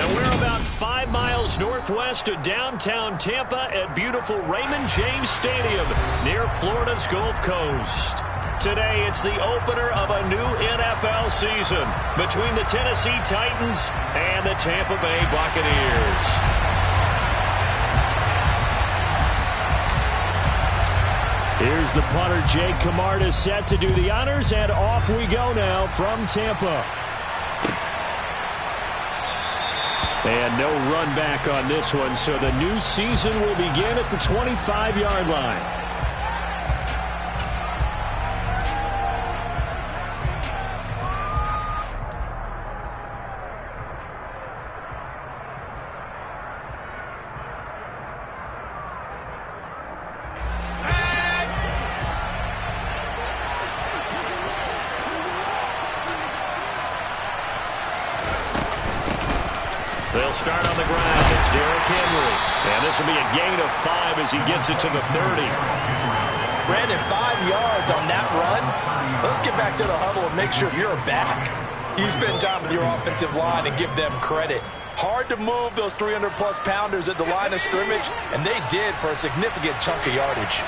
And we're about 5 miles northwest of downtown Tampa at beautiful Raymond James Stadium near Florida's Gulf Coast. Today, it's the opener of a new NFL season between the Tennessee Titans and the Tampa Bay Buccaneers. Here's the punter, Jake Camarda, set to do the honors, and off we go now from Tampa. And no run back on this one, so the new season will begin at the 25-yard line. They'll start on the ground. It's Derrick Henry. And this will be a gain of 5 as he gets it to the 30. Brandon, 5 yards on that run. Let's get back to the huddle and make sure you're back. You spend time with your offensive line and give them credit. Hard to move those 300-plus pounders at the line of scrimmage, and they did for a significant chunk of yardage.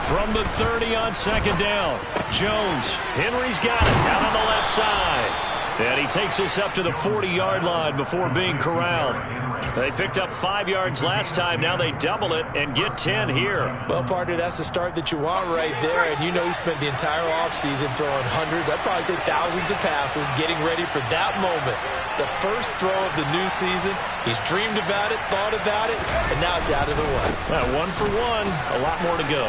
From the 30 on second down, Jones. Henry's got it down on the left side. And he takes this up to the 40-yard line before being corralled. They picked up 5 yards last time. Now they double it and get 10 here. Well, partner, that's the start that you want right there. And you know he spent the entire offseason throwing hundreds, I'd probably say thousands of passes, getting ready for that moment. The first throw of the new season. He's dreamed about it, thought about it, and now it's out of the way. Well, 1 for 1, a lot more to go.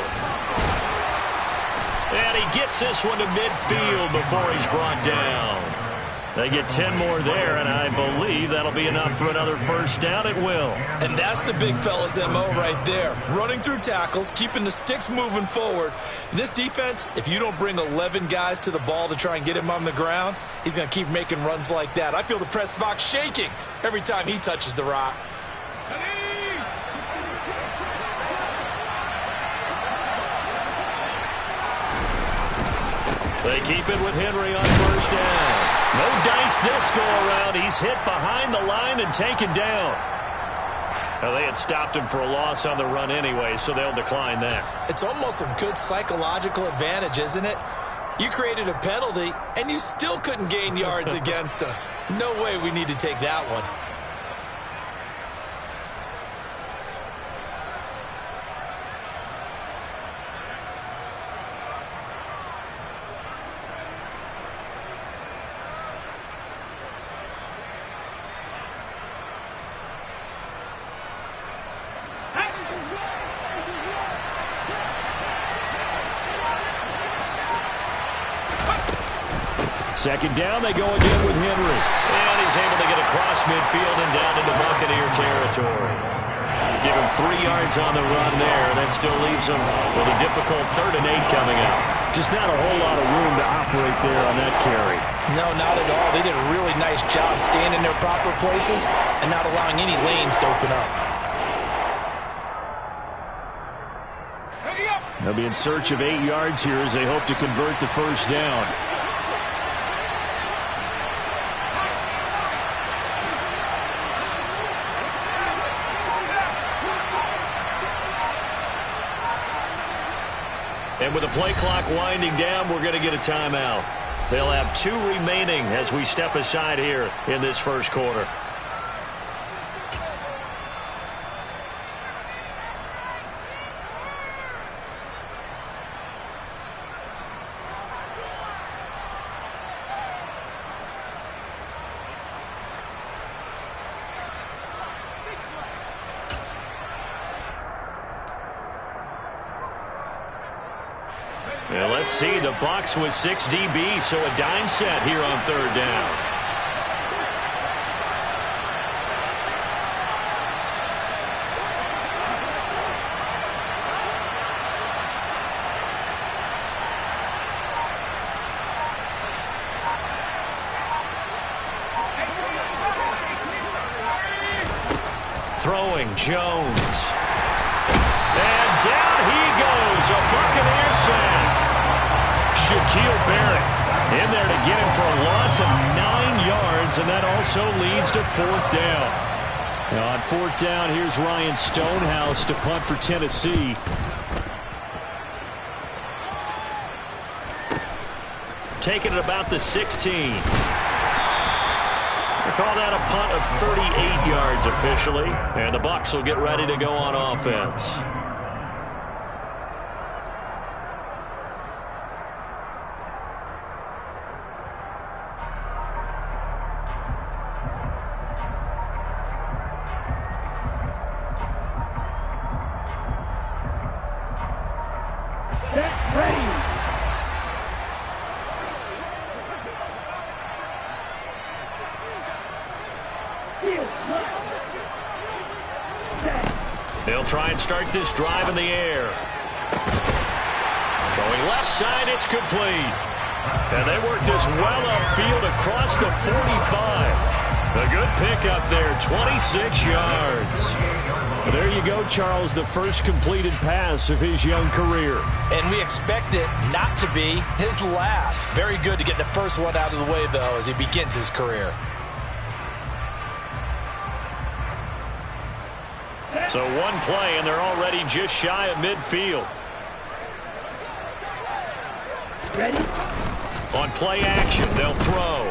And he gets this one to midfield before he's brought down. They get 10 more there, and I believe that'll be enough for another first down. It will. And that's the big fella's MO right there. Running through tackles, keeping the sticks moving forward. This defense, if you don't bring 11 guys to the ball to try and get him on the ground, he's going to keep making runs like that. I feel the press box shaking every time he touches the rock. They keep it with Henry on first down. No dice this go-around. He's hit behind the line and taken down. Now, they had stopped him for a loss on the run anyway, so they'll decline that. It's almost a good psychological advantage, isn't it? You created a penalty, and you still couldn't gain yards against us. No way we need to take that one. Second down, they go again with Henry. And he's able to get across midfield and down into Buccaneer territory. Give him 3 yards on the run there. That still leaves him with a difficult 3rd and 8 coming up. Just not a whole lot of room to operate there on that carry. No, not at all. They did a really nice job staying in their proper places and not allowing any lanes to open up. They'll be in search of 8 yards here as they hope to convert the first down. And with the play clock winding down, we're going to get a timeout. They'll have 2 remaining as we step aside here in this first quarter. Well, let's see. The Bucs with 6 DBs, so a dime set here on 3rd down. Throwing Jones. And down he Shaquille Barrett in there to get him for a loss of 9 yards, and that also leads to 4th down. Now on 4th down, here's Ryan Stonehouse to punt for Tennessee. Taking it about the 16. They call that a punt of 38 yards officially, and the Bucs will get ready to go on offense. They'll try and start this drive in the air. Throwing left side, it's complete. And they work this well upfield across the 45. A good pickup there, 26 yards. Well, there you go, Charles, the first completed pass of his young career. And we expect it not to be his last. Very good to get the first one out of the way, though, as he begins his career. So one play, and they're already just shy of midfield. Ready? On play action, they'll throw.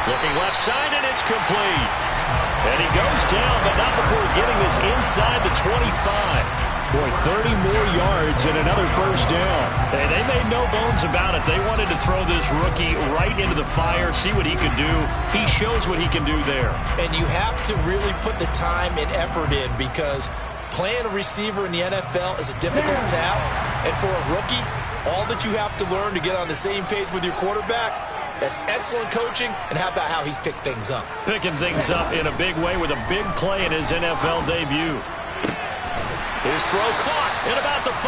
Looking left side, and it's complete. And he goes down, but not before getting this inside the 25. Boy, 30 more yards and another first down. Hey, they made no bones about it. They wanted to throw this rookie right into the fire, see what he could do. He shows what he can do there. And you have to really put the time and effort in, because playing a receiver in the NFL is a difficult task. And for a rookie, all that you have to learn to get on the same page with your quarterback, that's excellent coaching. And how about how he's picked things up? Picking things up in a big way with a big play in his NFL debut. His throw caught at about the 5.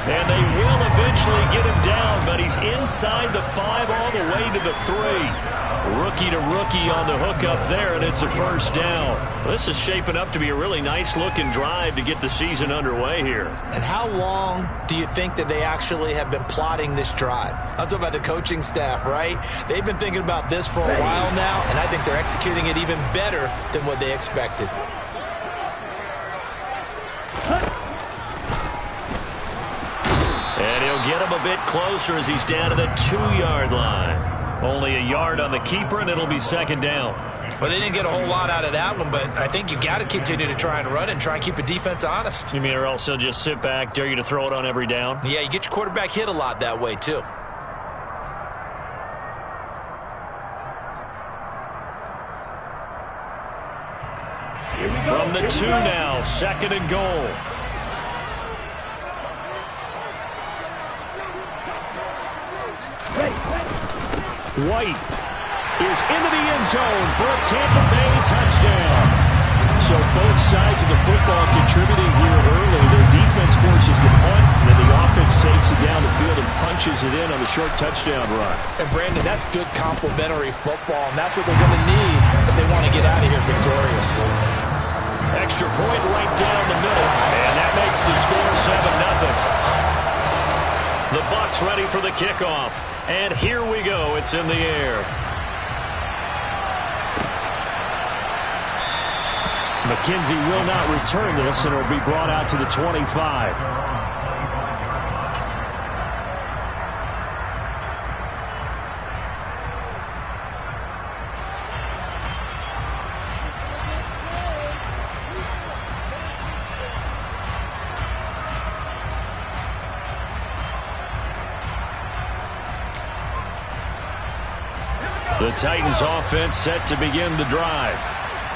And they will eventually get him down, but he's inside the 5 all the way to the 3. Rookie to rookie on the hook up there, and it's a first down. This is shaping up to be a really nice-looking drive to get the season underway here. And how long do you think that they actually have been plotting this drive? I'm talking about the coaching staff, right? They've been thinking about this for a while now, and I think they're executing it even better than what they expected. And he'll get him a bit closer as he's down to the 2-yard line. Only a yard on the keeper, and it'll be second down. Well, they didn't get a whole lot out of that one, but I think you got to continue to try and run and try and keep the defense honest. You mean or else they'll just sit back, dare you to throw it on every down? Yeah, you get your quarterback hit a lot that way, too. From the 2 now, second and goal. White is into the end zone for a Tampa Bay touchdown. So both sides of the football contributing here early. Their defense forces the punt, and then the offense takes it down the field and punches it in on the short touchdown run. And, Brandon, that's good complementary football, and that's what they're going to need if they want to get out of here victorious. Extra point right down the middle, and that makes the score 7-0. The Bucs ready for the kickoff, and here we go. It's in the air. McKenzie will not return this, and it'll be brought out to the 25. The Titans offense set to begin the drive.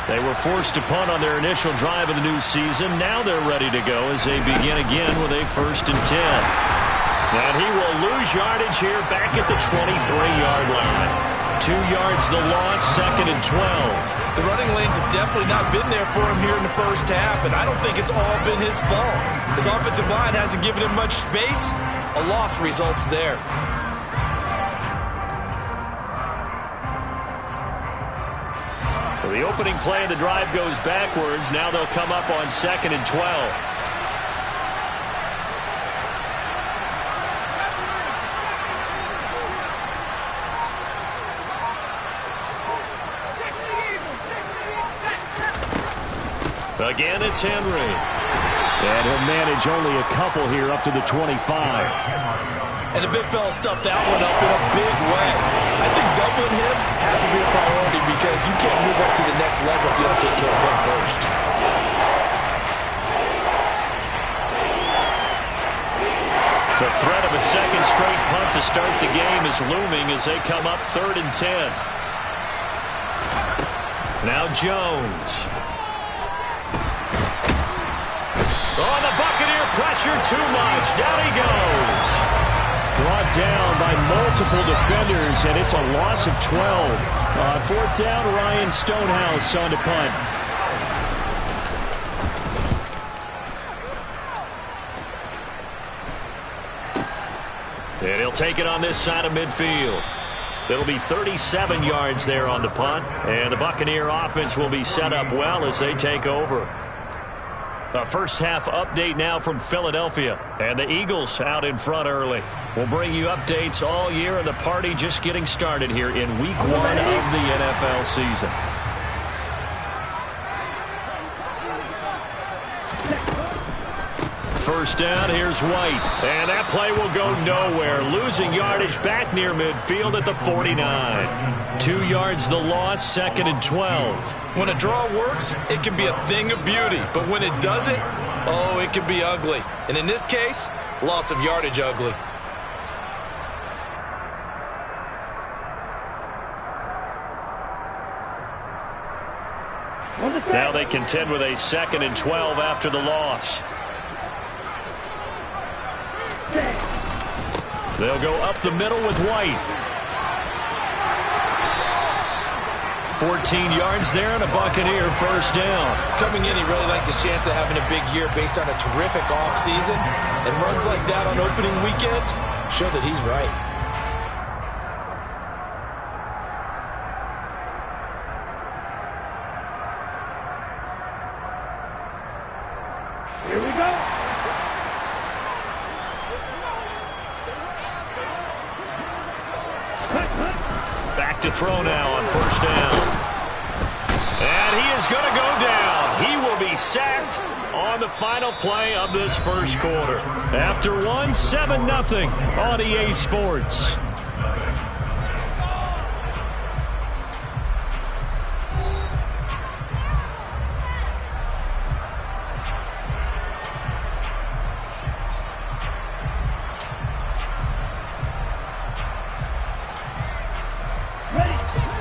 They were forced to punt on their initial drive of the new season. Now they're ready to go as they begin again with a 1st and 10. And he will lose yardage here back at the 23-yard line. 2 yards the loss, 2nd and 12. The running lanes have definitely not been there for him here in the first half, and I don't think it's all been his fault. His offensive line hasn't given him much space. A loss results there. So the opening play of the drive goes backwards. Now they'll come up on 2nd and 12. Again, it's Henry. And he'll manage only a couple here up to the 25. And the big fella stuffed that one up in a big way. I think doubling him has to be a priority because you can't move up to the next level if you don't take care of him first. The threat of a second straight punt to start the game is looming as they come up 3rd and 10. Now Jones. Oh, the Buccaneer pressure too much. Down he goes. Brought down by multiple defenders, and it's a loss of 12. On 4th down, Ryan Stonehouse on to punt. And he'll take it on this side of midfield. It'll be 37 yards there on the punt, and the Buccaneer offense will be set up well as they take over. A first-half update now from Philadelphia, and the Eagles out in front early. We'll bring you updates all year, and the party just getting started here in Week 1 of the NFL season. First down, here's White. And that play will go nowhere. Losing yardage back near midfield at the 49. 2 yards the loss, 2nd and 12. When a draw works, it can be a thing of beauty. But when it doesn't, oh, it can be ugly. And in this case, loss of yardage ugly. Now they contend with a 2nd and 12 after the loss. They'll go up the middle with White. 14 yards there and a Buccaneer first down. Coming in, he really liked his chance of having a big year based on a terrific offseason. And runs like that on opening weekend show that he's right. Here we go. Back to throw now on first down. And he is going to go down. He will be sacked on the final play of this first quarter. After 7-0 on EA Sports.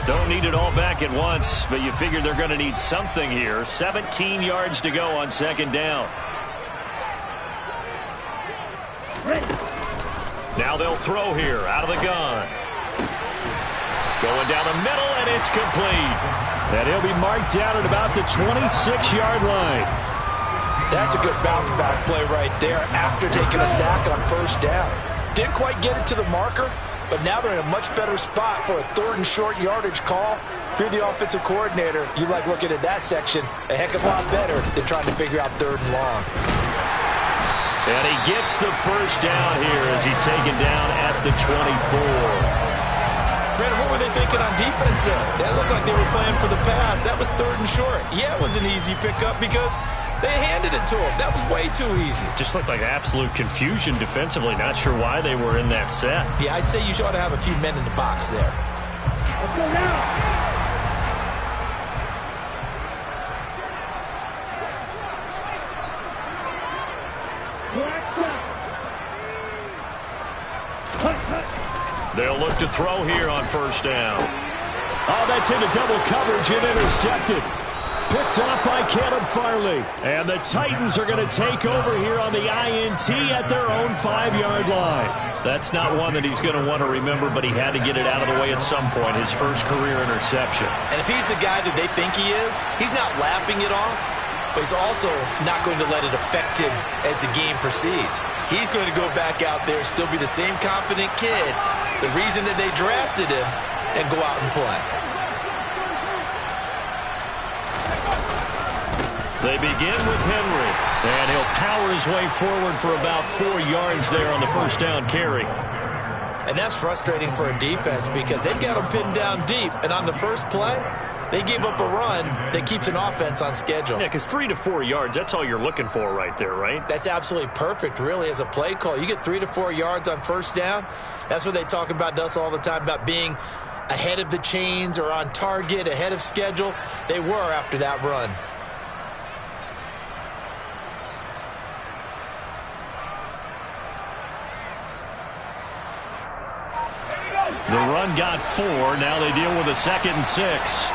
Don't need it all back at once, but you figure they're going to need something here. 17 yards to go on second down. Now they'll throw here out of the gun. Going down the middle, and it's complete. And he'll be marked down at about the 26-yard line. That's a good bounce back play right there after taking a sack on first down. Didn't quite get it to the marker, but now they're in a much better spot for a 3rd and short yardage call. If you're the offensive coordinator, you like looking at that section a heck of a lot better than trying to figure out 3rd and long. And he gets the first down here as he's taken down at the 24. Brandon, what were they thinking on defense there? That looked like they were playing for the pass. That was 3rd and short. Yeah, it was an easy pickup because they handed it to him. That was way too easy. Just looked like absolute confusion defensively. Not sure why they were in that set. Yeah, I'd say you ought to have a few men in the box there. Let's go now. They'll look to throw here on first down. Oh, that's into double coverage and intercepted. Picked off by Caleb Farley. And the Titans are going to take over here on the INT at their own 5-yard line. That's not one that he's going to want to remember, but he had to get it out of the way at some point, his first career interception. And if he's the guy that they think he is, he's not laughing it off, but he's also not going to let it affect him as the game proceeds. He's going to go back out there, still be the same confident kid, the reason that they drafted him, and go out and play. They begin with Henry, and he'll power his way forward for about 4 yards there on the first down carry. And that's frustrating for a defense because they've got him pinned down deep, and on the first play, They gave up a run that keeps an offense on schedule. Yeah, because 3 to 4 yards, that's all you're looking for right there, right? That's absolutely perfect, really, as a play call. You get 3 to 4 yards on first down. That's what they talk about, Dust, all the time, about being ahead of the chains or on target, ahead of schedule. They were after that run. The run got 4. Now they deal with a 2nd and 6.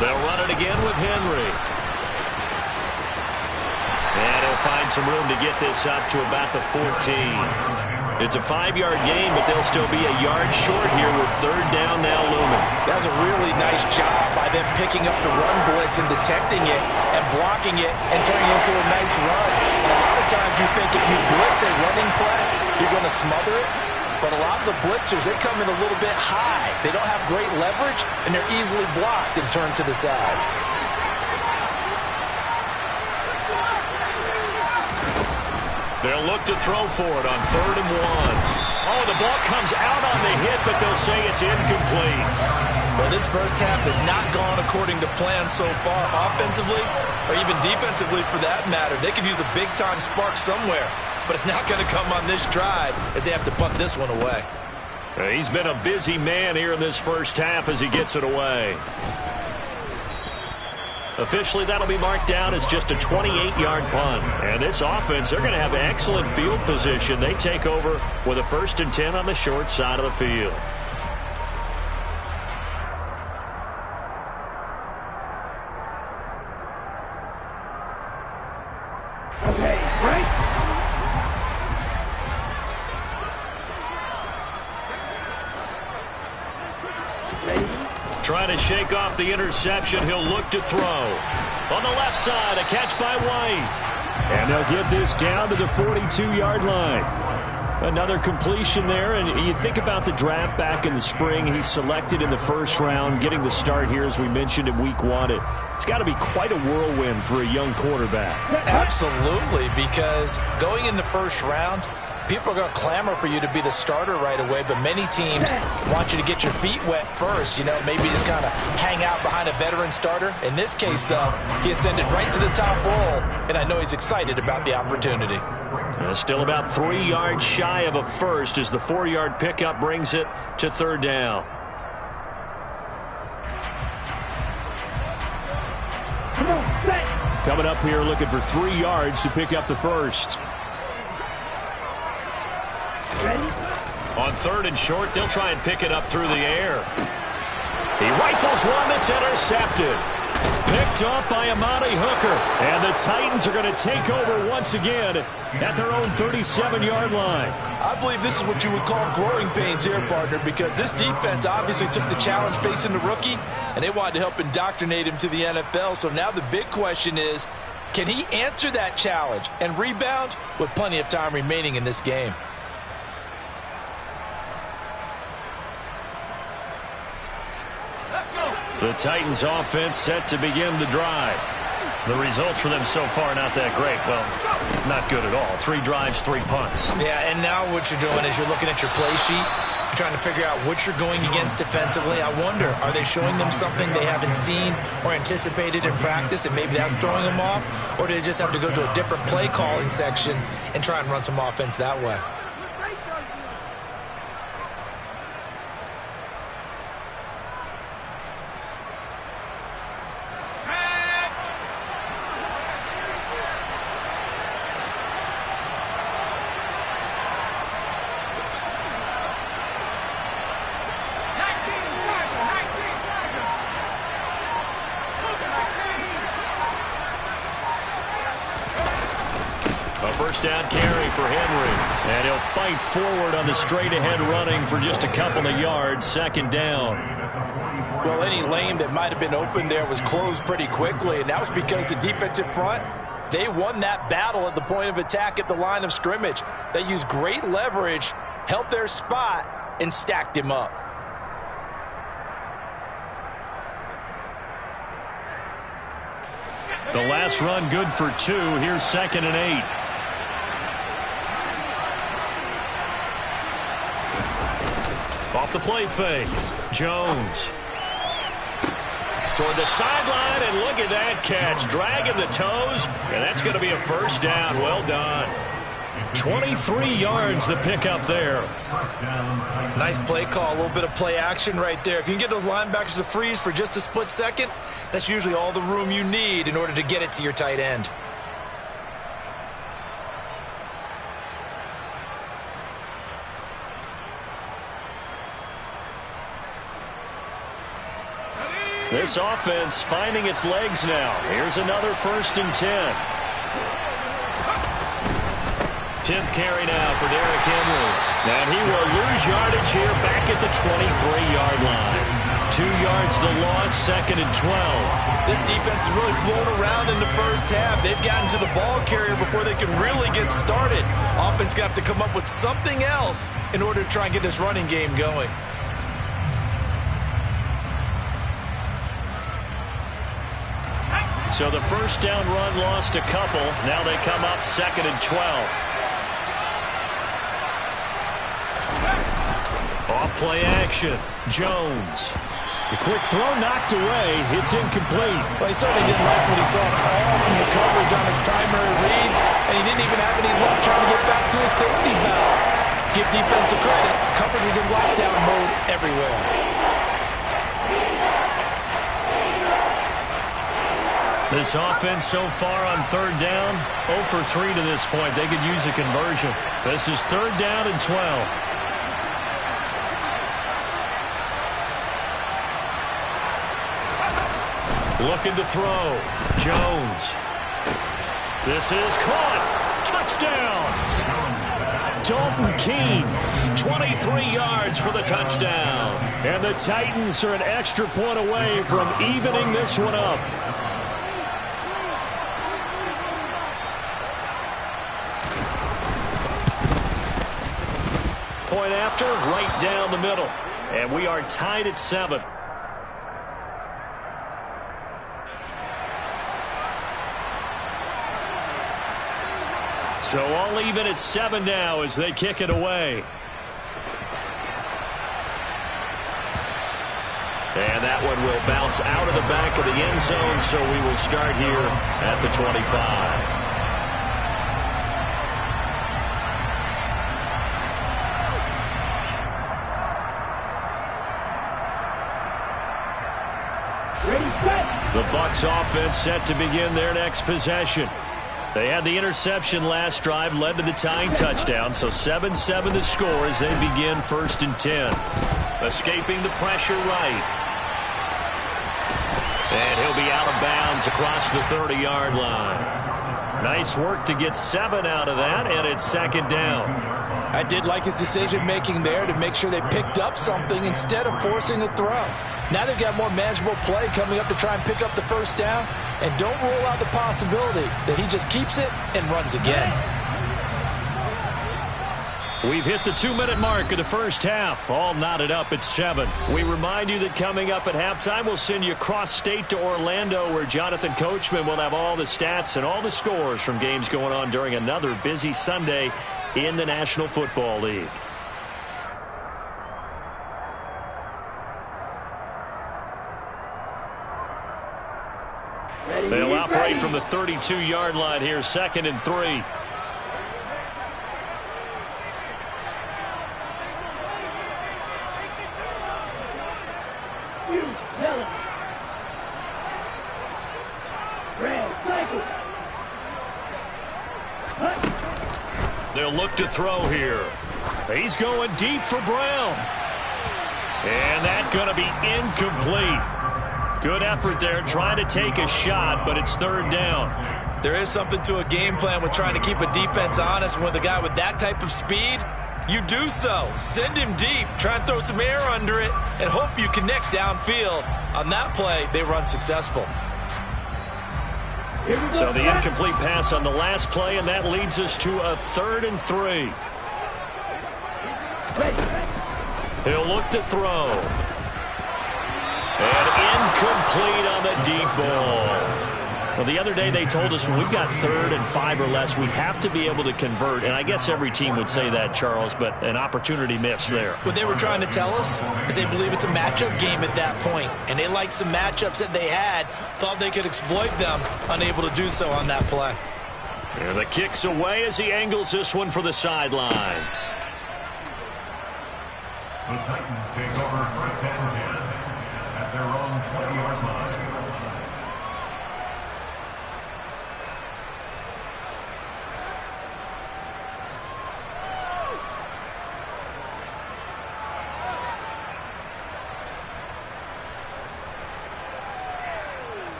They'll run it again with Henry. And he'll find some room to get this up to about the 14. It's a 5-yard gain, but they'll still be a yard short here with 3rd down now looming. That was a really nice job by them picking up the run blitz and detecting it and blocking it and turning it into a nice run. And a lot of times you think if you blitz a running play, you're going to smother it. But a lot of the blitzers, they come in a little bit high. They don't have great leverage, and they're easily blocked and turned to the side. They'll look to throw for it on 3rd and 1. Oh, the ball comes out on the hit, but they'll say it's incomplete. Well, this first half has not gone according to plan so far offensively or even defensively for that matter. They could use a big-time spark somewhere, but it's not going to come on this drive as they have to punt this one away. He's been a busy man here in this first half as he gets it away. Officially, that'll be marked down as just a 28-yard punt. And this offense, they're going to have excellent field position. They take over with a 1st and 10 on the short side of the field. Okay, right? Trying to shake off the interception. He'll look to throw. On the left side, a catch by White. And they'll get this down to the 42-yard line. Another completion there, and you think about the draft back in the spring. He's selected in the 1st round, getting the start here, as we mentioned, in week 1. It's got to be quite a whirlwind for a young quarterback. Absolutely, because going in the 1st round, people are going to clamor for you to be the starter right away, but many teams want you to get your feet wet first. You know, maybe just kind of hang out behind a veteran starter. In this case, though, he ascended right to the top roll, and I know he's excited about the opportunity. Still about 3 yards shy of a first as the 4-yard pickup brings it to 3rd down. Come on, set. Coming up here looking for 3 yards to pick up the first. Ready? On 3rd and short, they'll try and pick it up through the air. He rifles one that's intercepted. Picked up by Amani Hooker. And the Titans are going to take over once again at their own 37-yard line. I believe this is what you would call growing pains here, partner, because this defense obviously took the challenge facing the rookie, and they wanted to help indoctrinate him to the NFL. So now the big question is, can he answer that challenge and rebound with plenty of time remaining in this game? The Titans offense set to begin the drive. The results for them so far not that great. Well, not good at all. 3 drives, 3 punts. Yeah, and now what you're doing is you're looking at your play sheet. You're trying to figure out what you're going against defensively. I wonder, are they showing them something they haven't seen or anticipated in practice, and maybe that's throwing them off? Or do they just have to go to a different play calling section and try and run some offense that way? First down carry for Henry. And he'll fight forward on the straight-ahead running for just a couple of yards. 2nd down. Well, any lane that might have been open there was closed pretty quickly, and that was because the defensive front, they won that battle at the point of attack at the line of scrimmage. They used great leverage, held their spot, and stacked him up. The last run good for 2. Here's 2nd and 8. Off the play fake. Jones toward the sideline, and look at that catch. Dragging the toes, and that's going to be a first down. Well done. 23 yards the pickup there. Nice play call, a little bit of play action right there. If you can get those linebackers to freeze for just a split second, that's usually all the room you need in order to get it to your tight end. This offense finding its legs now. Here's another 1st and 10. 10th carry now for Derrick Henry. And he will lose yardage here back at the 23-yard line. 2 yards the loss, 2nd and 12. This defense has really flown around in the first half. They've gotten to the ball carrier before they can really get started. Offense going to have to come up with something else in order to try and get this running game going. So the first down run lost a couple. Now they come up 2nd and 12. Off play action. Jones. The quick throw knocked away. It's incomplete. Well, he certainly didn't like what he saw all from the coverage on his primary reads, and he didn't even have any luck trying to get back to his safety valve. Give defensive credit. Coverage was in lockdown mode everywhere. This offense so far on 3rd down, 0 for 3 to this point. They could use a conversion. This is 3rd down and 12. Looking to throw. Jones. This is caught. Touchdown. Dalton Keene. 23 yards for the touchdown. And the Titans are an extra point away from evening this one up. Point after, right down the middle. And we are tied at 7. So all even at 7 now as they kick it away. And that one will bounce out of the back of the end zone, so we will start here at the 25. The Bucs offense set to begin their next possession. They had the interception last drive, led to the tying touchdown, so 7-7 to score as they begin 1st and 10. Escaping the pressure right. And he'll be out of bounds across the 30-yard line. Nice work to get 7 out of that, and it's 2nd down. I did like his decision-making there to make sure they picked up something instead of forcing the throw. Now they've got more manageable play coming up to try and pick up the first down, and don't rule out the possibility that he just keeps it and runs again. We've hit the 2-minute mark of the first half. All knotted up at 7. We remind you that coming up at halftime, we'll send you cross-state to Orlando, where Jonathan Coachman will have all the stats and all the scores from games going on during another busy Sunday in the National Football League. They'll operate from the 32-yard line here, 2nd and 3. They'll look to throw here. He's going deep for Brown. And that's going to be incomplete. Good effort there, trying to take a shot, but it's 3rd down. There is something to a game plan with trying to keep a defense honest. And with a guy with that type of speed, you do so. Send him deep, try and throw some air under it, and hope you connect downfield. On that play, they run successful. So the incomplete pass on the last play, and that leads us to a 3rd and 3. He'll look to throw. And incomplete on the deep ball. Well, the other day they told us when we've got 3rd and 5 or less, we have to be able to convert. And I guess every team would say that, Charles, but an opportunity missed there. What they were trying to tell us is they believe it's a matchup game at that point. And they liked some matchups that they had, thought they could exploit them, unable to do so on that play. And the kick's away as he angles this one for the sideline. The Titans take over 1st and 10 at their own 20-yard line.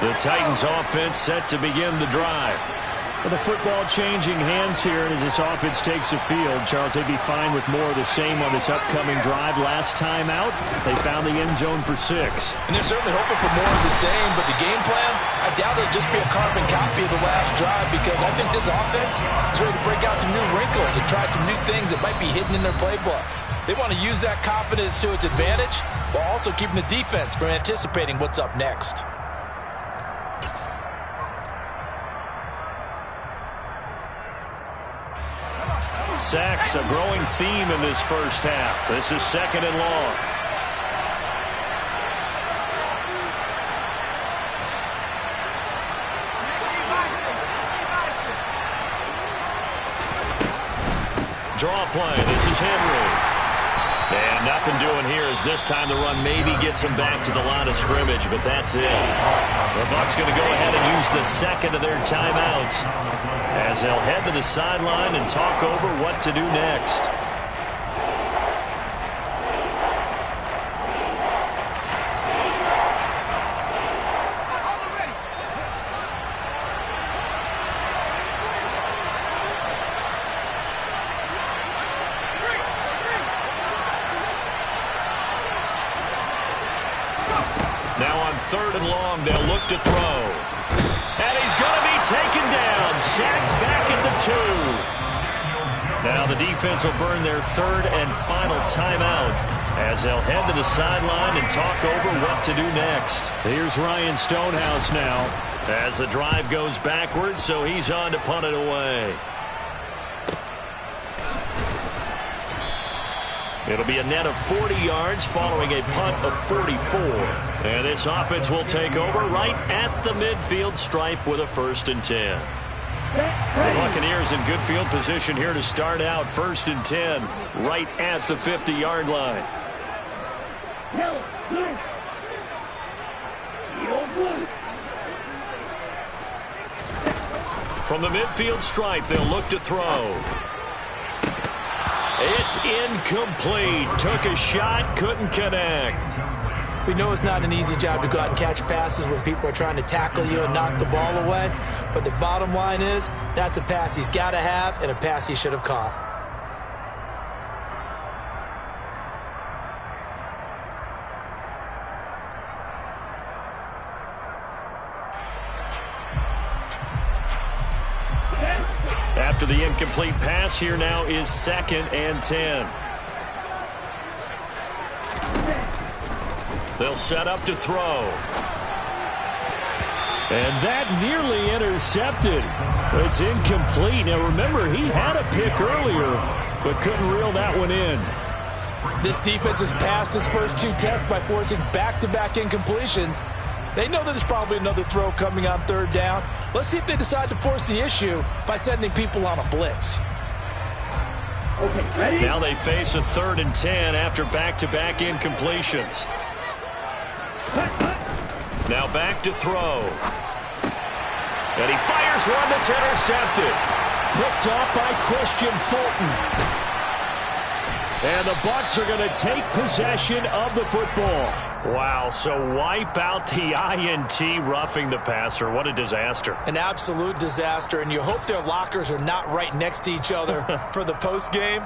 The Titans offense set to begin the drive. Well, the football changing hands here, and as this offense takes the field, Charles, they'd be fine with more of the same on this upcoming drive. Last time out, they found the end zone for 6. And they're certainly hoping for more of the same, but the game plan, I doubt it'll just be a carbon copy of the last drive, because I think this offense is ready to break out some new wrinkles and try some new things that might be hidden in their playbook. They want to use that confidence to its advantage while also keeping the defense from anticipating what's up next. Sacks, a growing theme in this first half. This is 2nd and long. Draw play. This is Henry. And nothing doing here as this time the run maybe gets him back to the line of scrimmage, but that's it. The Bucs going to go ahead and use the second of their timeouts as they'll head to the sideline and talk over what to do next. Now on 3rd and long, they'll look to throw. And he's going to be taken down, sacked back at the 2. Now the defense will burn their 3rd and final timeout as they'll head to the sideline and talk over what to do next. Here's Ryan Stonehouse now. As the drive goes backwards, so he's on to punt it away. It'll be a net of 40 yards following a punt of 44. And this offense will take over right at the midfield stripe with a 1st and 10. The Buccaneers in good field position here to start out 1st and 10 right at the 50-yard line. From the midfield stripe, they'll look to throw. It's incomplete. Took a shot, couldn't connect. We know it's not an easy job to go out and catch passes when people are trying to tackle you and knock the ball away. But the bottom line is, that's a pass he's got to have and a pass he should have caught. After the incomplete pass, here now is 2nd and 10. They'll set up to throw. And that nearly intercepted. It's incomplete. Now remember, he had a pick earlier, but couldn't reel that one in. This defense has passed its first 2 tests by forcing back-to-back incompletions. They know that there's probably another throw coming on 3rd down. Let's see if they decide to force the issue by sending people on a blitz. Okay, ready? Now they face a 3rd and 10 after back-to-back incompletions. Now back to throw. And he fires one that's intercepted. Picked off by Christian Fulton. And the Bucs are going to take possession of the football. Wow, so wipe out the INT roughing the passer. What a disaster. An absolute disaster, and you hope their lockers are not right next to each other for the postgame.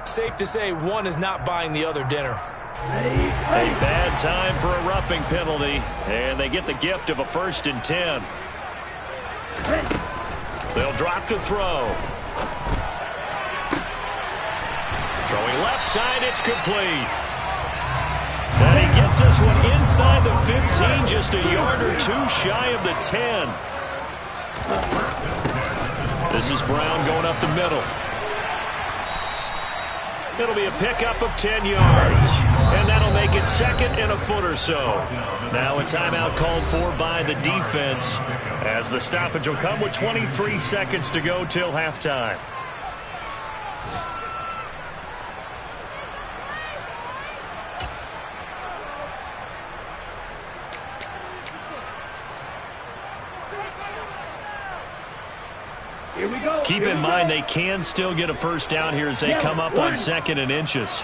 Safe to say one is not buying the other dinner. A bad time for a roughing penalty, and they get the gift of a 1st and 10. They'll drop to throw. left side. It's complete. And he gets this one inside the 15, just a yard or two shy of the 10. This is Brown going up the middle. It'll be a pickup of 10 yards. And that'll make it second and a foot or so. Now a timeout called for by the defense, as the stoppage will come with 23 seconds to go till halftime. Keep in mind they can still get a first down here as they come up on 2nd and inches.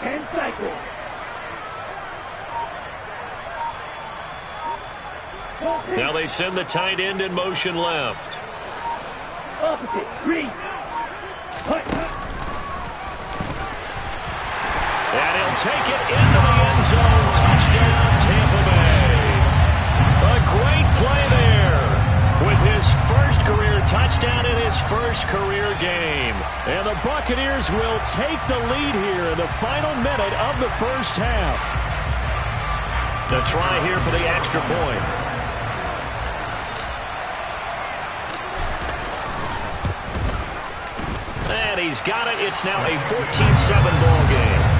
And cycle. Now they send the tight end in motion left. Opposite. Read. And he'll take it into the end zone. Touchdown, Tampa Bay. A great play there with his first career touchdown in his first career game. And the Buccaneers will take the lead here in the final minute of the first half. The try here for the extra point. And he's got it. It's now a 14-7 ball game.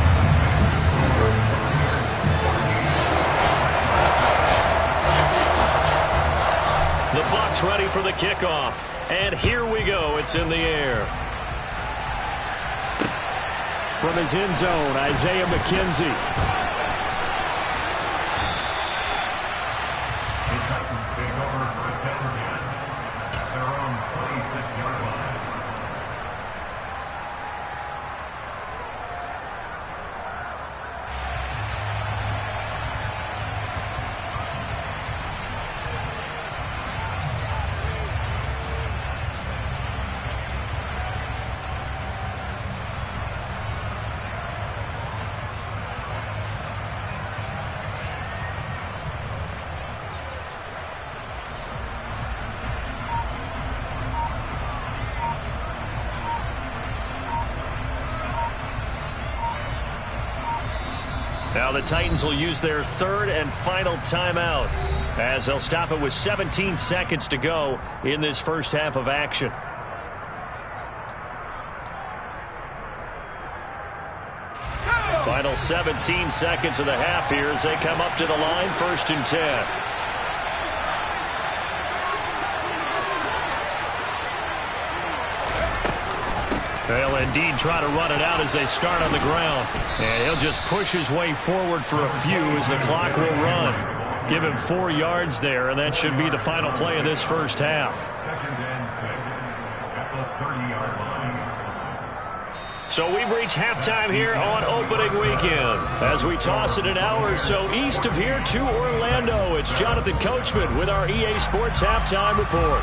The Bucs ready for the kickoff. And here we go. It's in the air. From his end zone, Isaiah McKenzie. The Titans take over first down again at their own 26-yard line. Now the Titans will use their third and final timeout, as they'll stop it with 17 seconds to go in this first half of action. Final 17 seconds of the half here as they come up to the line, 1st and 10. They'll indeed try to run it out as they start on the ground. And he'll just push his way forward for a few as the clock will run. Give him 4 yards there, and that should be the final play of this first half. 2nd and 6 at the 30-yard line. So we've reached halftime here on opening weekend. As we toss it an hour or so east of here to Orlando, it's Jonathan Coachman with our EA Sports Halftime Report.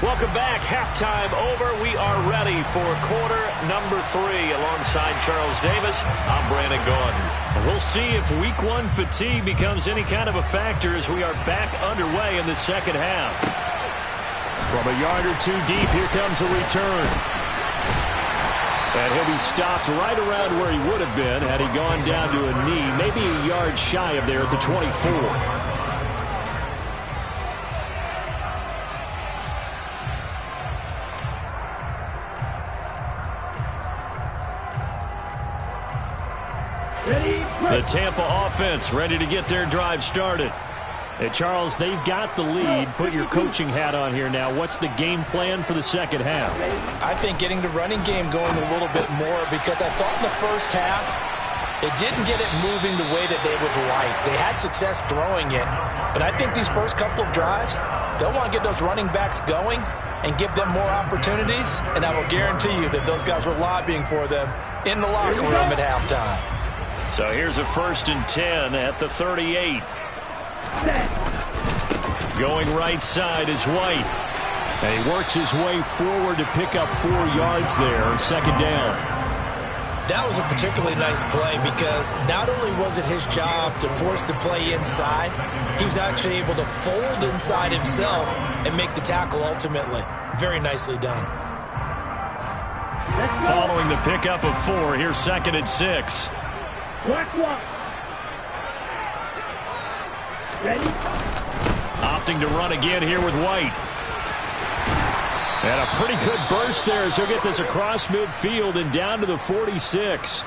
Welcome back. Halftime over. We are ready for quarter number 3 alongside Charles Davis. I'm Brandon Gaudin. We'll see if week 1 fatigue becomes any kind of a factor as we are back underway in the second half. From a yard or two deep, here comes a return. And he'll be stopped right around where he would have been had he gone down to a knee, maybe a yard shy of there at the 24. The Tampa offense ready to get their drive started. Hey, Charles, they've got the lead. Put your coaching hat on here now. What's the game plan for the second half? I think getting the running game going a little bit more, because I thought in the first half it didn't get it moving the way that they would like. They had success throwing it, but I think these first couple of drives, they'll want to get those running backs going and give them more opportunities, and I will guarantee you that those guys were lobbying for them in the locker room at halftime. So here's a 1st and 10 at the 38. Going right side is White. And he works his way forward to pick up 4 yards there. Second down. That was a particularly nice play because not only was it his job to force the play inside, he was actually able to fold inside himself and make the tackle ultimately. Very nicely done. Following the pickup of 4, here's 2nd and 6. Black one. Ready? Opting to run again here with White. And a pretty good burst there as he'll get this across midfield and down to the 46.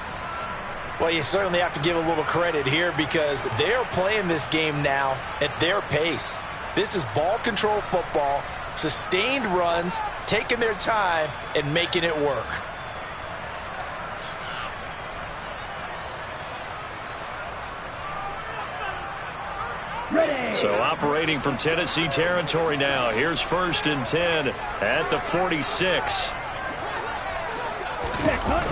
Well, you certainly have to give a little credit here because they're playing this game now at their pace. This is ball control football, sustained runs, taking their time, and making it work. Ready. So operating from Tennessee territory now. Here's 1st and 10 at the 46. Back up.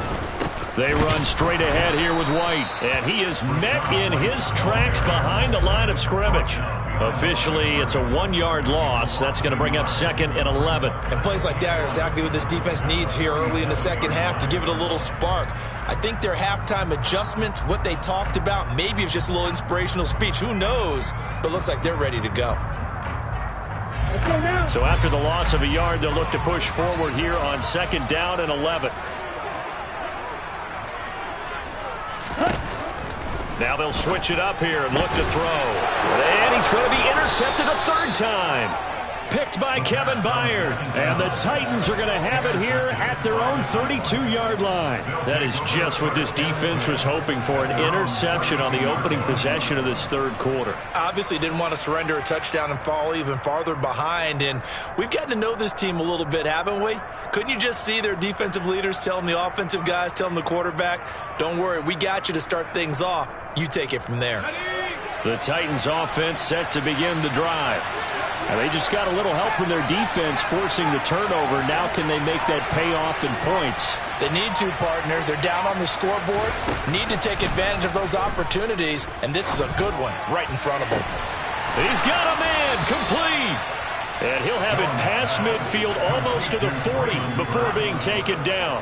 They run straight ahead here with White, and he is met in his tracks behind the line of scrimmage. Officially, it's a 1-yard loss. That's going to bring up 2nd and 11. And plays like that are exactly what this defense needs here early in the second half to give it a little spark. I think their halftime adjustment, what they talked about, maybe it was just a little inspirational speech. Who knows? But looks like they're ready to go. Let's go now. So after the loss of a yard, they'll look to push forward here on 2nd down and 11. Now they'll switch it up here and look to throw. And he's going to be intercepted a 3rd time. Picked by Kevin Byard. And the Titans are going to have it here at their own 32-yard line. That is just what this defense was hoping for, an interception on the opening possession of this 3rd quarter. Obviously didn't want to surrender a touchdown and fall even farther behind. And we've gotten to know this team a little bit, haven't we? Couldn't you just see their defensive leaders telling the offensive guys, telling the quarterback, don't worry, we got you to start things off. You take it from there. The Titans offense set to begin the drive. Now they just got a little help from their defense forcing the turnover. Now can they make that payoff in points? They need to, partner. They're down on the scoreboard. Need to take advantage of those opportunities, and this is a good one right in front of them. He's got a man complete. And he'll have it past midfield almost to the 40 before being taken down.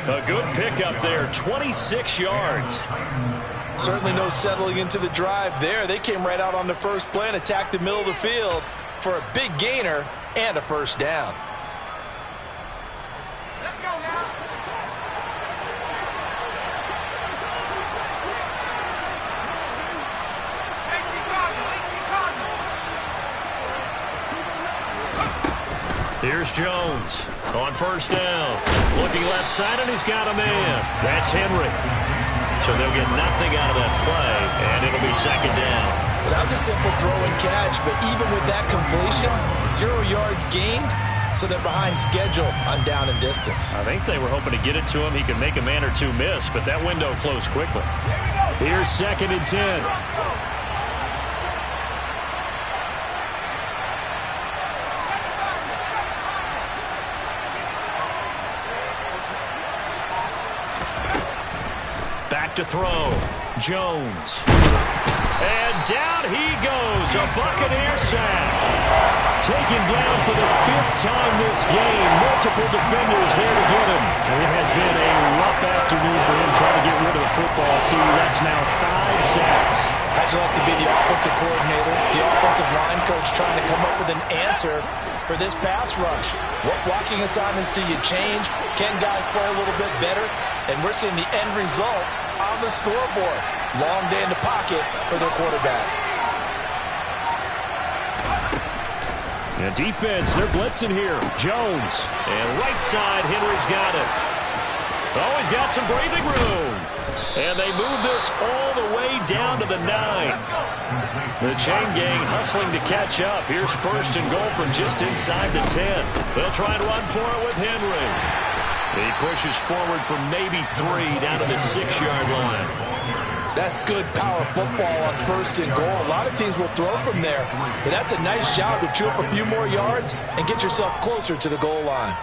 A good pickup there, 26 yards. Certainly no settling into the drive there. They came right out on the first play and attacked the middle of the field for a big gainer and a 1st down. Let's go now. Here's Jones on 1st down. Looking left side, and he's got a man. That's Henry. So they'll get nothing out of that play, and it'll be 2nd down. Well, that was a simple throw and catch, but even with that completion, 0 yards gained, so they're behind schedule on down and distance. I think they were hoping to get it to him. He could make a man or two miss, but that window closed quickly. Here's 2nd and 10. Back to throw. Jones. And down he goes. A Buccaneer sack. Taken down for the 5th time this game. Multiple defenders there to get him. And it has been a rough afternoon for him trying to get rid of the football. See, that's now 5 sacks. How'd you like to be the offensive coordinator, the offensive line coach trying to come up with an answer for this pass rush? What blocking assignments do you change? Can guys play a little bit better? And we're seeing the end result on the scoreboard. Long day in the pocket for their quarterback. The defense, they're blitzing here. Jones. And right side, Henry's got it. Oh, he's got some breathing room. And they move this all the way down to the 9. The chain gang hustling to catch up. Here's 1st and goal from just inside the 10. They'll try and run for it with Henry. He pushes forward for maybe 3 down to the 6-yard line. That's good power football on 1st and goal. A lot of teams will throw from there, but that's a nice job to chew up a few more yards and get yourself closer to the goal line.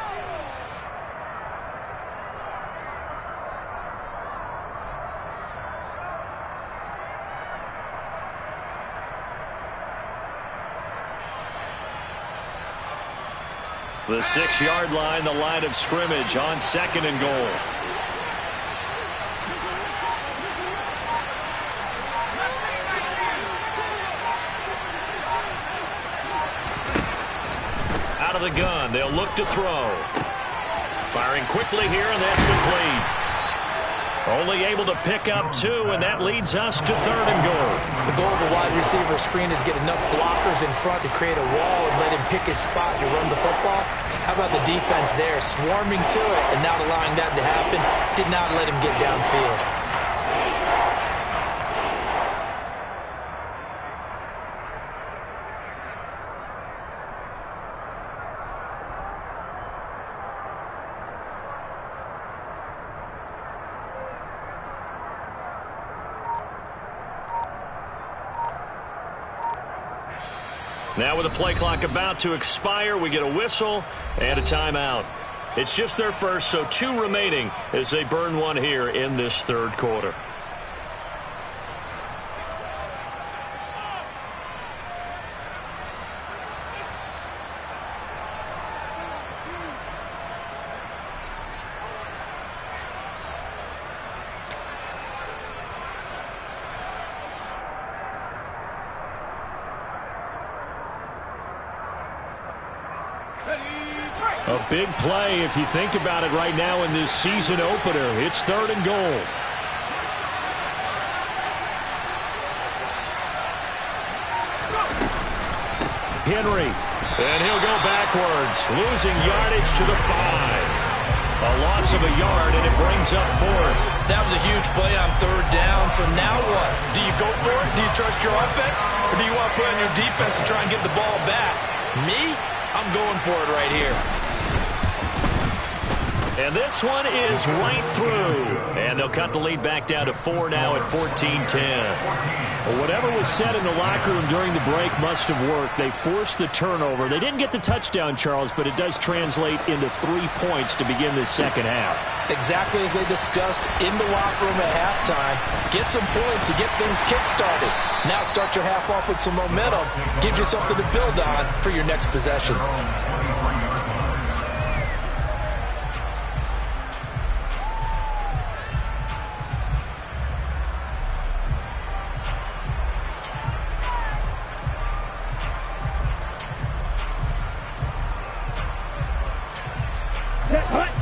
The 6-yard line, the line of scrimmage on 2nd and goal. Out of the gun, they'll look to throw. Firing quickly here, and that's complete. Only able to pick up 2, and that leads us to 3rd and goal. The goal of a wide receiver screen is get enough blockers in front to create a wall and let him pick his spot to run the football. How about the defense there, swarming to it and not allowing that to happen? Did not let him get downfield. Now with the play clock about to expire, we get a whistle and a timeout. It's just their first, so 2 remaining as they burn one here in this 3rd quarter. A big play if you think about it right now in this season opener. It's 3rd and goal. Henry. And he'll go backwards, losing yardage to the 5. A loss of a yard, and it brings up 4th. That was a huge play on 3rd down, so now what? Do you go for it? Do you trust your offense? Or do you want to put on your defense to try and get the ball back? Me? I'm going for it right here. And this one is right through. And they'll cut the lead back down to 4 now at 14-10. Well, whatever was said in the locker room during the break must have worked. They forced the turnover. They didn't get the touchdown, Charles, but it does translate into 3 points to begin the second half. Exactly as they discussed in the locker room at halftime. Get some points to get things kick-started. Now start your half off with some momentum. Gives you something to build on for your next possession.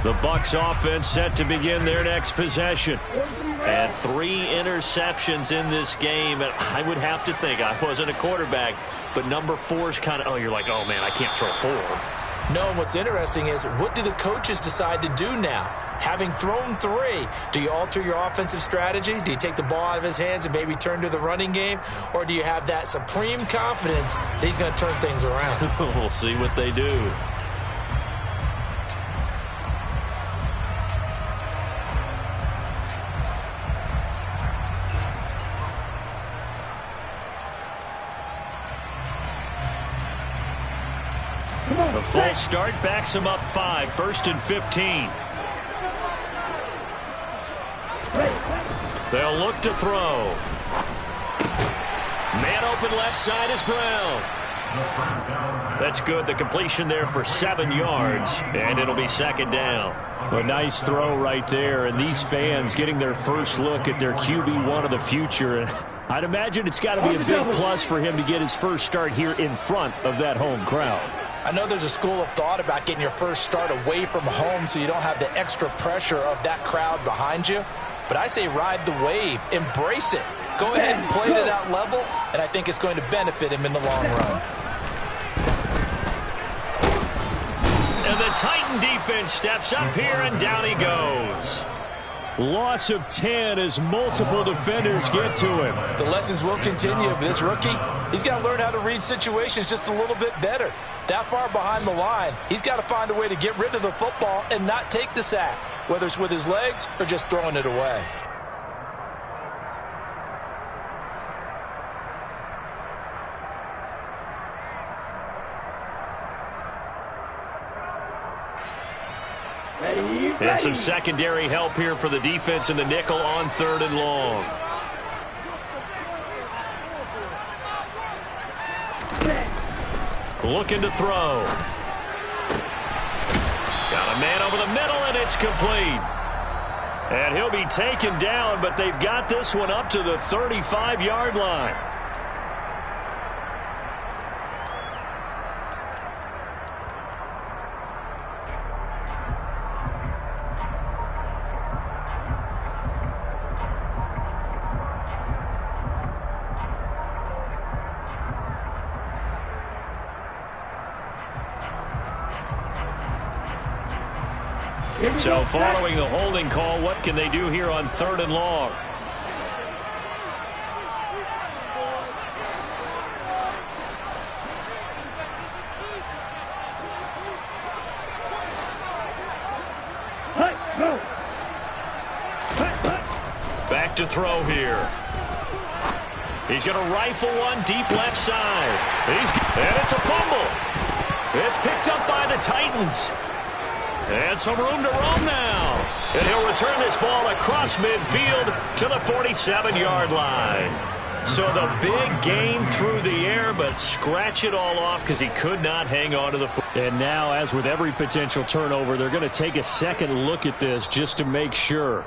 The Bucs offense set to begin their next possession. And 3 interceptions in this game. And I would have to think, I wasn't a quarterback, but number 4 is kind of, you're like, oh, man, I can't throw 4. No, and what's interesting is, what do the coaches decide to do now? Having thrown 3, do you alter your offensive strategy? Do you take the ball out of his hands and maybe turn to the running game? Or do you have that supreme confidence that he's going to turn things around? We'll see what they do. The full start backs him up 5, 1st and 15. They'll look to throw. Man open left side is Brown. That's good. The completion there for 7 yards, and it'll be 2nd down. A nice throw right there, and these fans getting their first look at their QB1 of the future. I'd imagine it's got to be a big plus for him to get his first start here in front of that home crowd. I know there's a school of thought about getting your first start away from home so you don't have the extra pressure of that crowd behind you. But I say ride the wave. Embrace it. Go ahead and play to that level, and I think it's going to benefit him in the long run. And the Titan defense steps up here, and down he goes. Loss of 10 as multiple defenders get to him. The lessons will continue. This rookie, he's got to learn how to read situations just a little bit better. That far behind the line, he's got to find a way to get rid of the football and not take the sack, whether it's with his legs or just throwing it away. And some secondary help here for the defense in the nickel on 3rd and long. Looking to throw. man over the middle, and it's complete. And he'll be taken down, but they've got this one up to the 35-yard line. So following the holding call, what can they do here on 3rd and long? Back to throw here. He's going to rifle one deep left side. And it's a fumble. It's picked up by the Titans. And some room to roam now. And he'll return this ball across midfield to the 47-yard line. So the big gain through the air, but scratch it all off because he could not hang on to the football. And now, as with every potential turnover, they're going to take a second look at this just to make sure.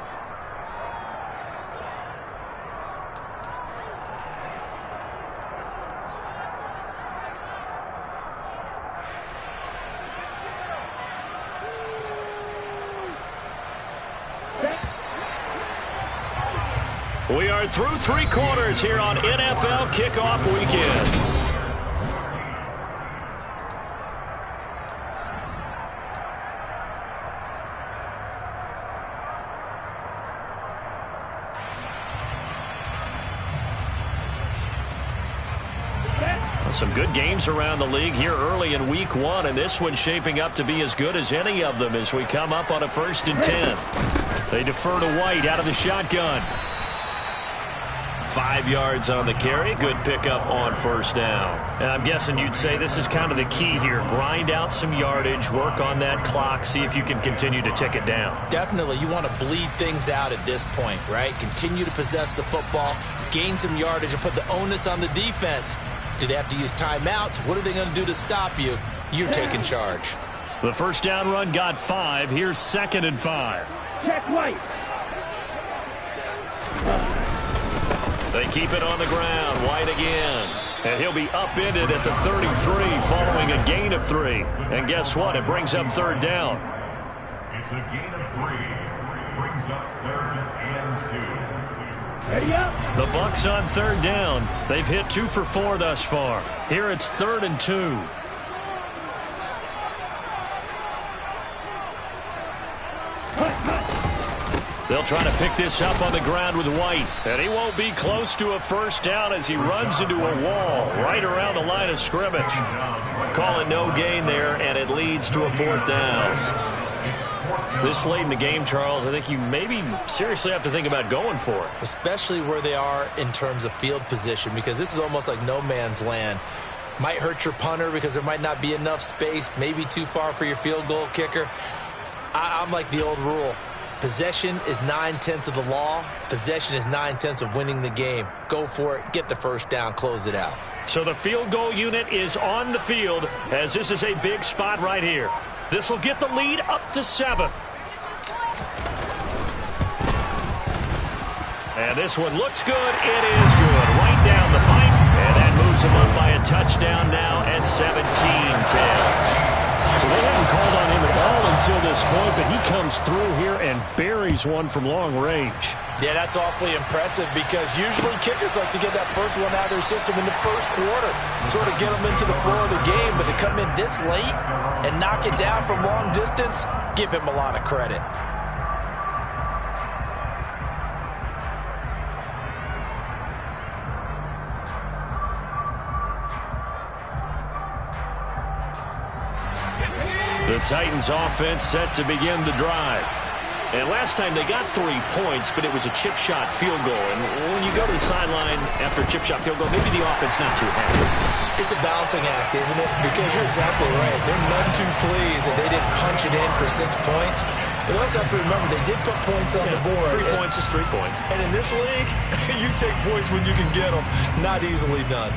We are through 3 quarters here on NFL Kickoff Weekend. Some good games around the league here early in week 1, and this one's shaping up to be as good as any of them as we come up on a 1st and 10. They defer to White out of the shotgun. 5 yards on the carry. Good pickup on 1st down. And I'm guessing you'd say this is kind of the key here. Grind out some yardage, work on that clock, see if you can continue to tick it down. Definitely. You want to bleed things out at this point, right? Continue to possess the football, gain some yardage, and put the onus on the defense. Do they have to use timeouts? What are they going to do to stop you? You're taking charge. The 1st down run got 5. Here's 2nd and 5. Check White. They keep it on the ground. White again. And he'll be upended at the 33 following a gain of 3. And guess what? It brings up 3rd down. It's a gain of 3. Brings up 3rd and 2. Ready up. The Bucs on 3rd down. They've hit 2 for 4 thus far. Here it's 3rd and 2. They'll try to pick this up on the ground with White. And he won't be close to a 1st down as he runs into a wall right around the line of scrimmage. Call it no gain there, and it leads to a 4th down. This late in the game, Charles, I think you maybe seriously have to think about going for it. Especially where they are in terms of field position, because this is almost like no man's land. Might hurt your punter because there might not be enough space, maybe too far for your field goal kicker. I'm like the old rule. Possession is 9/10 of the law. Possession is 9/10 of winning the game. Go for it. Get the 1st down. Close it out. So the field goal unit is on the field as this is a big spot right here. This will get the lead up to 7. And this one looks good. It is good. Right down the pipe. And that moves him up by a touchdown now at 17-10. So they haven't called on him at all until this point, but he comes through here and buries one from long range. Yeah, that's awfully impressive because usually kickers like to get that first one out of their system in the 1st quarter, sort of get them into the flow of the game, but to come in this late and knock it down from long distance, give him a lot of credit. The Titans offense set to begin the drive. And last time they got 3 points, but it was a chip shot field goal. And when you go to the sideline after a chip shot field goal, maybe the offense not too happy. It's a balancing act, isn't it? Because you're exactly right. They're none too pleased that they didn't punch it in for 6 points. But also have to remember they did put points on the board. 3 points is 3 points. And in this league, you take points when you can get them. Not easily done.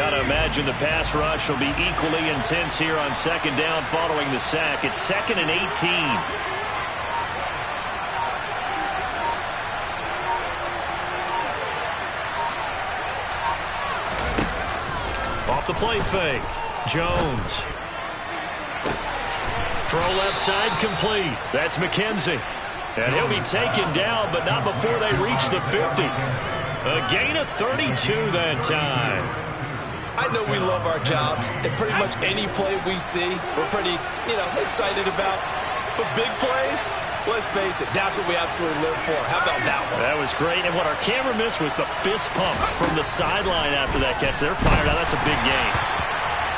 Got to imagine the pass rush will be equally intense here on second down following the sack. It's 2nd and 18. Off the play fake. Jones. Throw left side complete. That's McKenzie. And he'll be taken down, but not before they reach the 50. A gain of 32 that time. I know we love our jobs, and pretty much any play we see, we're pretty, excited about. But big plays, let's face it, that's what we absolutely live for. How about that one? That was great, and what our camera missed was the fist pumps from the sideline after that catch. They're fired out. That's a big gain.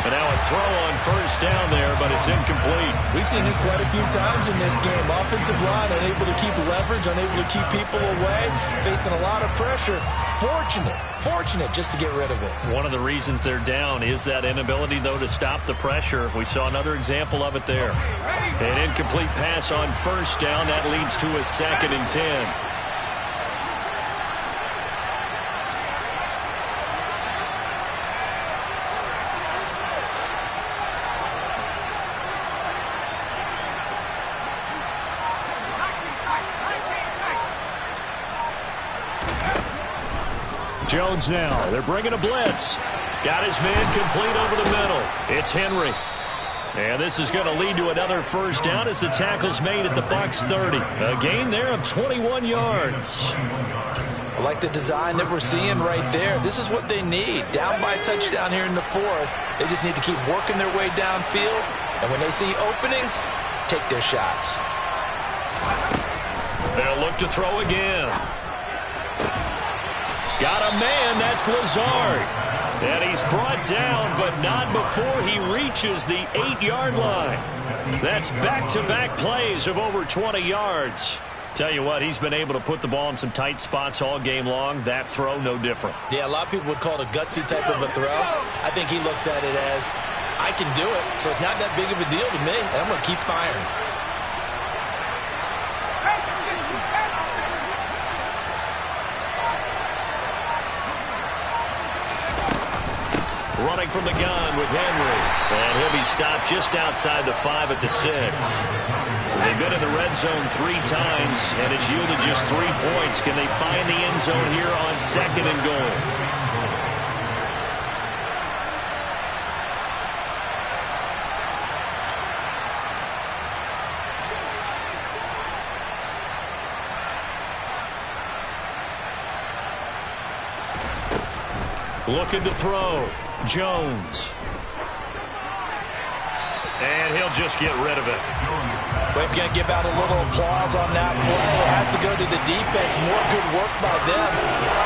And now a throw on first down there, but it's incomplete. We've seen this quite a few times in this game. Offensive line unable to keep leverage, unable to keep people away, facing a lot of pressure. Fortunate just to get rid of it. One of the reasons they're down is that inability, though, to stop the pressure. We saw another example of it there. An incomplete pass on first down. That leads to a 2nd and 10. Jones now. They're bringing a blitz. Got his man complete over the middle. It's Henry. And this is going to lead to another first down as the tackle's made at the Bucs 30. A gain there of 21 yards. I like the design that we're seeing right there. This is what they need. Down by a touchdown here in the 4th. They just need to keep working their way downfield. And when they see openings, take their shots. They'll look to throw again. Got a man, that's Lazard. And he's brought down, but not before he reaches the 8-yard line. That's back-to-back plays of over 20 yards. Tell you what, he's been able to put the ball in some tight spots all game long. That throw, no different. Yeah, a lot of people would call it a gutsy type of a throw. I think he looks at it as, I can do it, so it's not that big of a deal to me, and I'm going to keep firing. Running from the gun with Henry. And he'll be stopped just outside the 5 at the 6. They've been in the red zone 3 times, and it's yielded just 3 points. Can they find the end zone here on 2nd and goal? Looking to throw. Jones. And he'll just get rid of it. We've got to give out a little applause on that play. It has to go to the defense. More good work by them.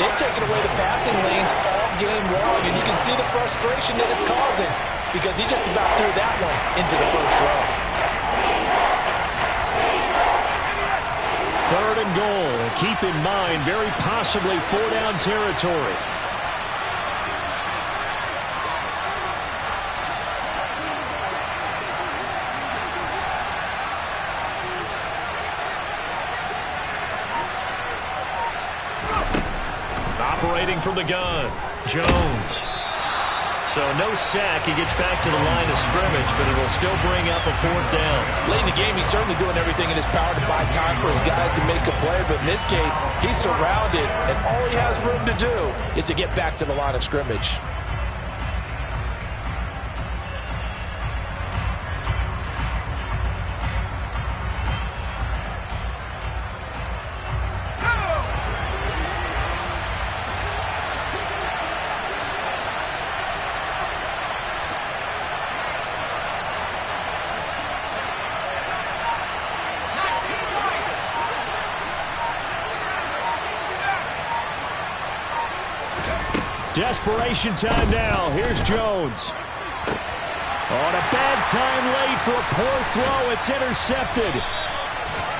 They've taken away the passing lanes all game long, and you can see the frustration that it's causing because he just about threw that one into the first row. 3rd and goal. Keep in mind, very possibly 4-down territory. Operating from the gun, Jones. So no sack. He gets back to the line of scrimmage, but it'll still bring up a 4th down. Late in the game, he's certainly doing everything in his power to buy time for his guys to make a play, but in this case, he's surrounded, and all he has room to do is to get back to the line of scrimmage. Desperation time now. Here's Jones. On a bad time late for a poor throw. It's intercepted.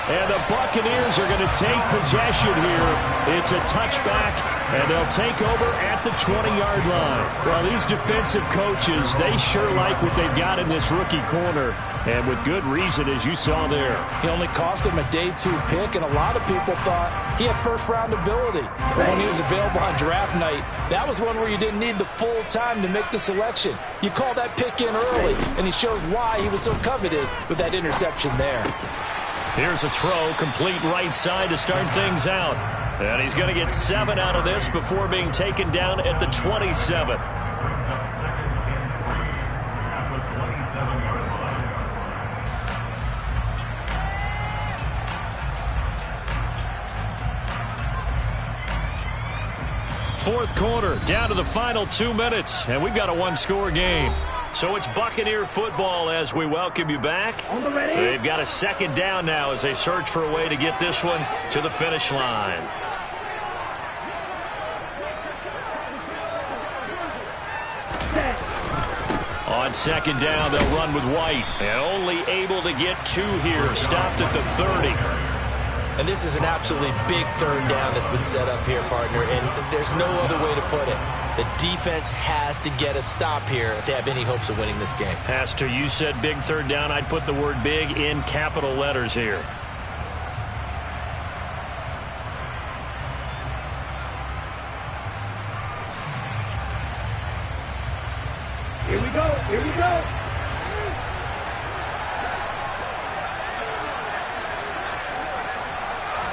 And the Buccaneers are going to take possession here. It's a touchback, and they'll take over at the 20-yard line. Well, these defensive coaches, they sure like what they've got in this rookie corner, and with good reason, as you saw there. He only cost him a day 2 pick, and a lot of people thought he had first-round ability. When he was available on draft night, that was one where you didn't need the full time to make the selection. You call that pick in early, and he shows why he was so coveted with that interception there. Here's a throw, complete right side to start things out. And he's going to get 7 out of this before being taken down at the 27. Brings up second and 3 at the 27-yard line. Fourth quarter, down to the final 2 minutes, and we've got a one-score game. So it's Buccaneer football as we welcome you back. They've got a second down now as they search for a way to get this one to the finish line. On second down, they'll run with White, and only able to get 2 here, stopped at the 30. And this is an absolutely big third down that's been set up here, partner, and there's no other way to put it. The defense has to get a stop here if they have any hopes of winning this game. Has to. You said big third down. I'd put the word big in capital letters here. Here we go. Here we go.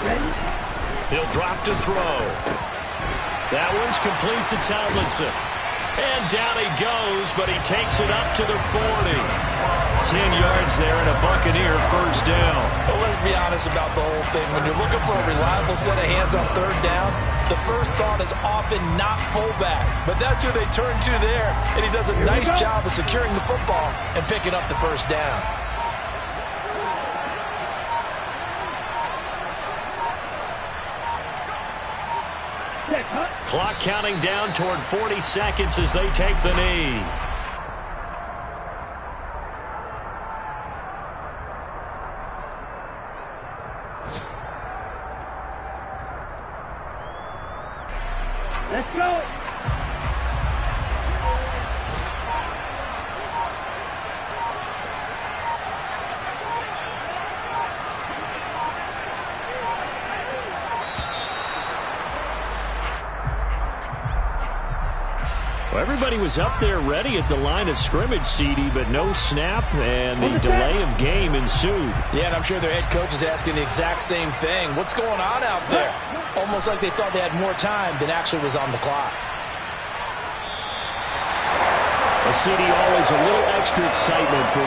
Ready? He'll drop to throw. That one's complete to Tomlinson. And down he goes, but he takes it up to the 40. 10 yards there and a Buccaneer first down. Well, let's be honest about the whole thing. When you're looking for a reliable set of hands on third down, the first thought is often not fullback. But that's who they turn to there, and he does a nice job of securing the football and picking up the first down. Clock counting down toward 40 seconds as they take the knee. Let's go. Well, everybody was up there ready at the line of scrimmage, CD, but no snap, and the delay of game ensued. Yeah, and I'm sure their head coach is asking the exact same thing. What's going on out there? Almost like they thought they had more time than actually was on the clock. Well, CD, always a little extra excitement for